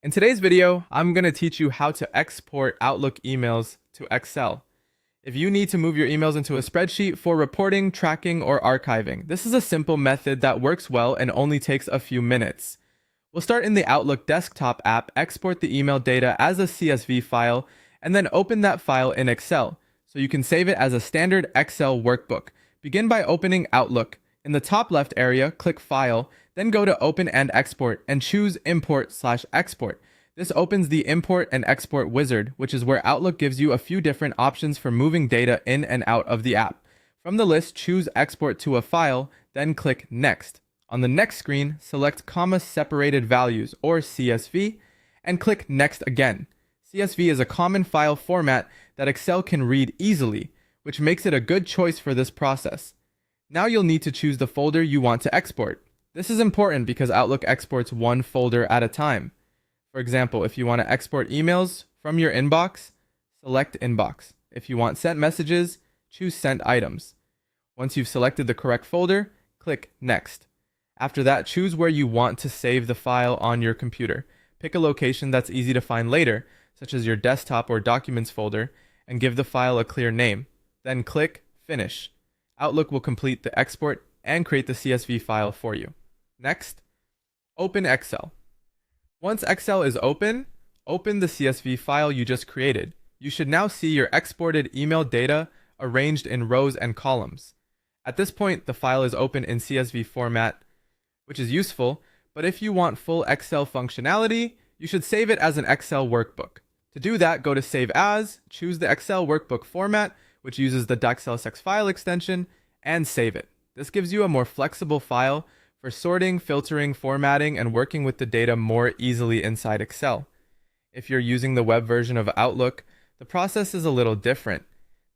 In today's video, I'm going to teach you how to export Outlook emails to Excel. If you need to move your emails into a spreadsheet for reporting, tracking, or archiving, this is a simple method that works well and only takes a few minutes. We'll start in the Outlook desktop app, export the email data as a CSV file, and then open that file in Excel, so you can save it as a standard Excel workbook. Begin by opening Outlook. In the top left area, click File, then go to Open and Export and choose Import/Export. This opens the Import and Export wizard, which is where Outlook gives you a few different options for moving data in and out of the app. From the list, choose Export to a file, then click Next. On the next screen, select comma-separated values, or CSV, and click Next again. CSV is a common file format that Excel can read easily, which makes it a good choice for this process. Now you'll need to choose the folder you want to export. This is important because Outlook exports one folder at a time. For example, if you want to export emails from your inbox, select Inbox. If you want sent messages, choose Sent Items. Once you've selected the correct folder, click Next. After that, choose where you want to save the file on your computer. Pick a location that's easy to find later, such as your desktop or documents folder, and give the file a clear name. Then click Finish. Outlook will complete the export and create the CSV file for you. Next, open Excel. Once Excel is open the CSV file you just created. You should now see your exported email data arranged in rows and columns. At this point, the file is open in CSV format, which is useful, but if you want full Excel functionality, you should save it as an Excel workbook. To do that, go to Save As, choose the Excel workbook format, which uses the .xlsx file extension, and save it. This gives you a more flexible file for sorting, filtering, formatting, and working with the data more easily inside Excel. If you're using the web version of Outlook, the process is a little different.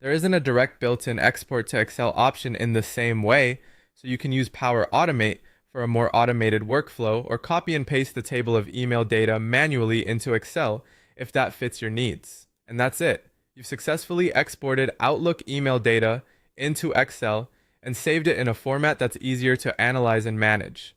There isn't a direct built-in export to Excel option in the same way, so you can use Power Automate for a more automated workflow, or copy and paste the table of email data manually into Excel if that fits your needs. And that's it. You've successfully exported Outlook email data into Excel and saved it in a format that's easier to analyze and manage.